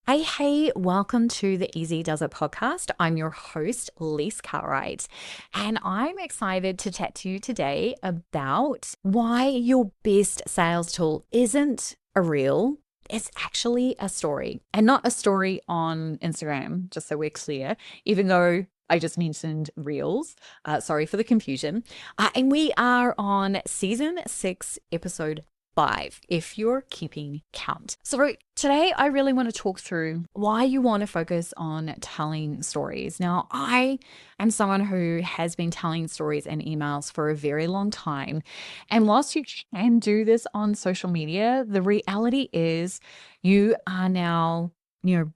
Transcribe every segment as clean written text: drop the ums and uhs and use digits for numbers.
Hey, welcome to the Easy Does It podcast. I'm your host, Lise Cartwright, and I'm excited to chat to you today about why your best sales tool isn't a reel. It's actually a story, and not a story on Instagram, just so we're clear, even though I just mentioned reels. Sorry for the confusion. And we are on season 6, episode 5, if you're keeping count. So today I really want to talk through why you want to focus on telling stories. Now, I am someone who has been telling stories and emails for a very long time. And whilst you can do this on social media, the reality is you are now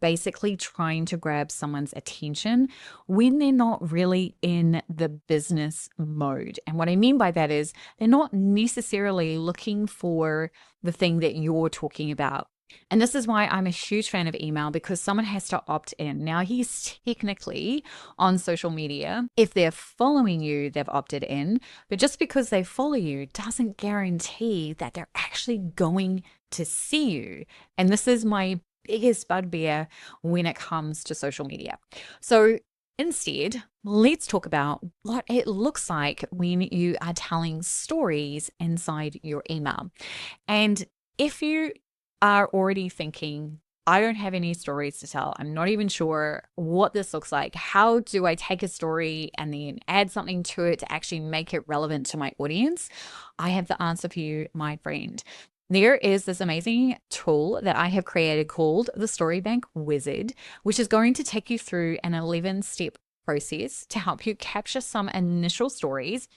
basically trying to grab someone's attention when they're not really in the business mode. And what I mean by that is they're not necessarily looking for the thing that you're talking about. And this is why I'm a huge fan of email, because someone has to opt in. Now, he's technically on social media. If they're following you, they've opted in. But just because they follow you doesn't guarantee that they're actually going to see you. And this is my biggest bugbear when it comes to social media. So instead, let's talk about what it looks like when you are telling stories inside your email. And if you are already thinking, I don't have any stories to tell, I'm not even sure what this looks like, how do I take a story and then add something to it to actually make it relevant to my audience? I have the answer for you, my friend. There is this amazing tool that I have created called the StoryBank Wizard, which is going to take you through an 11-step process to help you capture some initial stories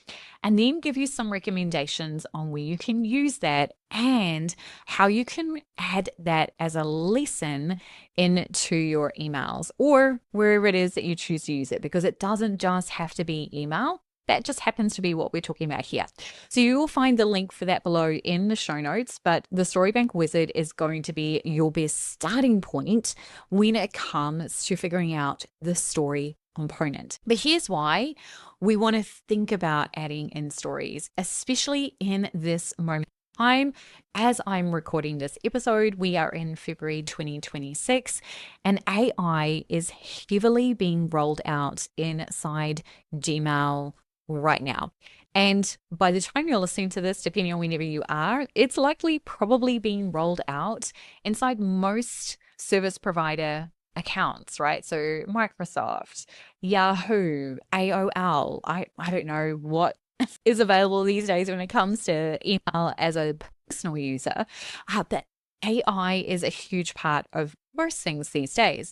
and then give you some recommendations on where you can use that and how you can add that as a lesson into your emails or wherever it is that you choose to use it, because it doesn't just have to be email. That just happens to be what we're talking about here. So you will find the link for that below in the show notes, but the StoryBank Wizard is going to be your best starting point when it comes to figuring out the story component. But here's why we want to think about adding in stories, especially in this moment of time. As I'm recording this episode, we are in February 2026, and AI is heavily being rolled out inside Gmail right now. And by the time you're listening to this, depending on whenever you are, it's likely probably being rolled out inside most service provider accounts, right? So Microsoft, Yahoo, AOL, I don't know what is available these days when it comes to email as a personal user, but AI is a huge part of most things these days.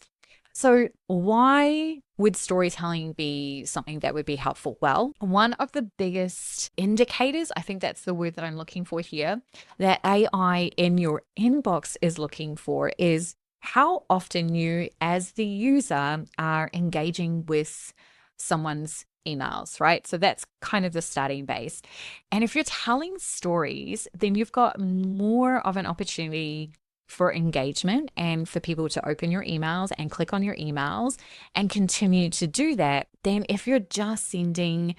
So why would storytelling be something that would be helpful? Well, one of the biggest indicators, I think that's the word that I'm looking for here, that AI in your inbox is looking for is how often you as the user are engaging with someone's emails, right? So that's kind of the starting base. And if you're telling stories, then you've got more of an opportunity for engagement and for people to open your emails and click on your emails and continue to do that than if you're just sending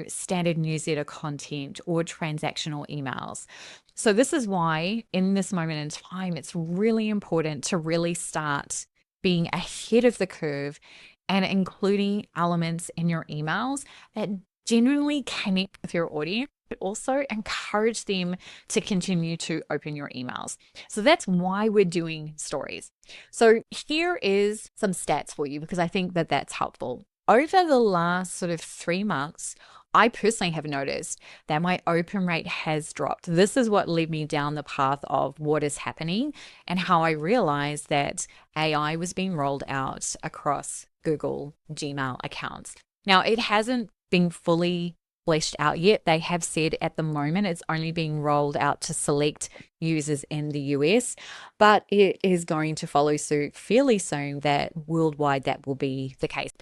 standard newsletter content or transactional emails. So this is why in this moment in time, it's really important to really start being ahead of the curve and including elements in your emails that genuinely connect with your audience, but also encourage them to continue to open your emails. So that's why we're doing stories. So here is some stats for you, because I think that that's helpful. Over the last sort of 3 months, I personally have noticed that my open rate has dropped. This is what led me down the path of what is happening and how I realized that AI was being rolled out across Google Gmail accounts. Now, it hasn't been fully fleshed out yet. They have said at the moment it's only being rolled out to select users in the US, but it is going to follow suit fairly soon that worldwide that will be the case.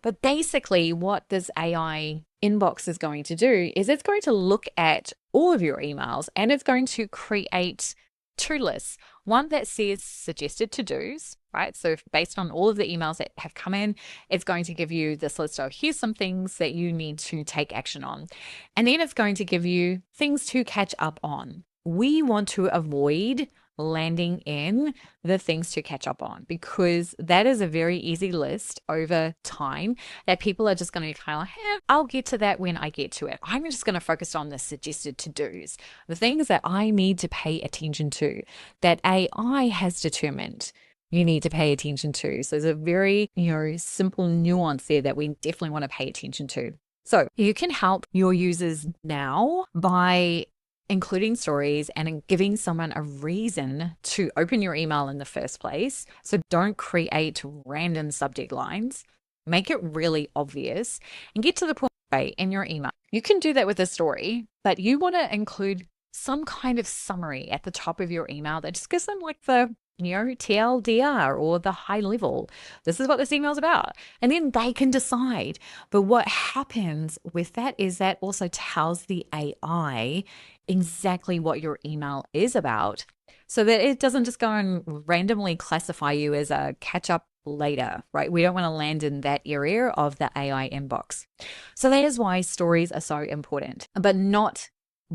But basically what this AI inbox is going to do is it's going to look at all of your emails and it's going to create 2 lists. One that says suggested to-dos, right? So based on all of the emails that have come in, it's going to give you this list of here's some things that you need to take action on. And then it's going to give you things to catch up on. We want to avoid landing in the things to catch up on, because that is a very easy list over time that people are just going to be kind of like, I'll get to that when I get to it. I'm just going to focus on the suggested to-dos, the things that I need to pay attention to, that AI has determined you need to pay attention to. So there's a very, simple nuance there that we definitely want to pay attention to. So you can help your users now by including stories and giving someone a reason to open your email in the first place. So don't create random subject lines. Make it really obvious and get to the point in your email. You can do that with a story, but you want to include some kind of summary at the top of your email that just gives them like the TLDR or the high level. This is what this email is about. And then they can decide. But what happens with that is that also tells the AI exactly what your email is about, so that it doesn't just go and randomly classify you as a catch up later, right? We don't want to land in that area of the AI inbox. So that is why stories are so important, but not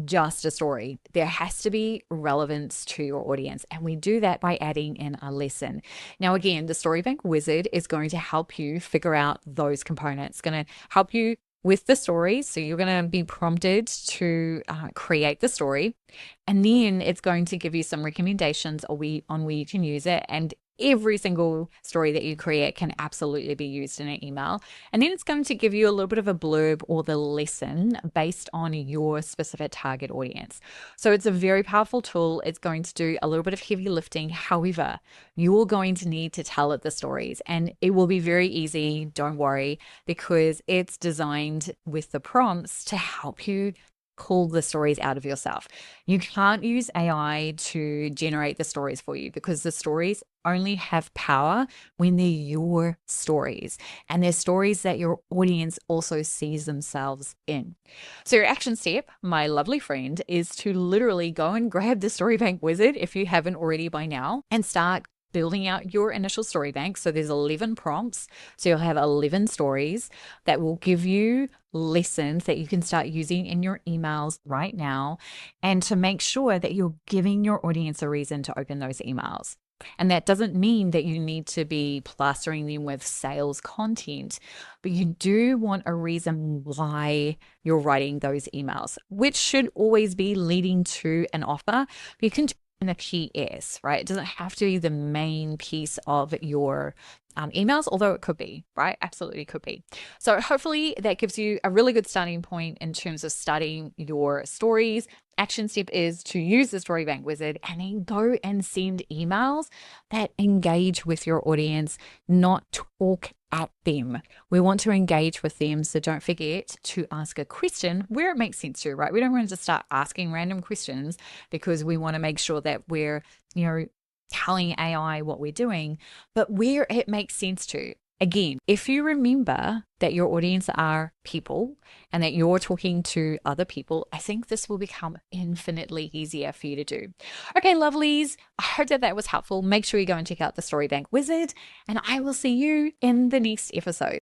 just a story. There has to be relevance to your audience. And we do that by adding in a lesson. Now, again, the StoryBank Wizard is going to help you figure out those components, going to help you with the story. So you're going to be prompted to create the story. And then it's going to give you some recommendations on where you can use it. And every single story that you create can absolutely be used in an email. And then it's going to give you a little bit of a blurb or the lesson based on your specific target audience. So it's a very powerful tool. It's going to do a little bit of heavy lifting. However, you're going to need to tell it the stories, and it will be very easy. Don't worry, because it's designed with the prompts to help you pull the stories out of yourself. You can't use AI to generate the stories for you, because the stories only have power when they're your stories, and they're stories that your audience also sees themselves in. So your action step, my lovely friend, is to literally go and grab the StoryBank Wizard if you haven't already by now, and start building out your initial story bank. So there's 11 prompts. So you'll have 11 stories that will give you lessons that you can start using in your emails right now, and to make sure that you're giving your audience a reason to open those emails. And that doesn't mean that you need to be plastering them with sales content, but you do want a reason why you're writing those emails, which should always be leading to an offer. You can in the key is, right? It doesn't have to be the main piece of your emails, although it could be, right? Absolutely could be. So hopefully that gives you a really good starting point in terms of starting your stories. Action step is to use the StoryBank Wizard and then go and send emails that engage with your audience, not talk at them. We want to engage with them. So don't forget to ask a question where it makes sense to, right? We don't want to just start asking random questions, because we want to make sure that we're, telling AI what we're doing, but where it makes sense to. Again, if you remember that your audience are people and that you're talking to other people, I think this will become infinitely easier for you to do. Okay, lovelies, I hope that was helpful. Make sure you go and check out the StoryBank Wizard, and I will see you in the next episode.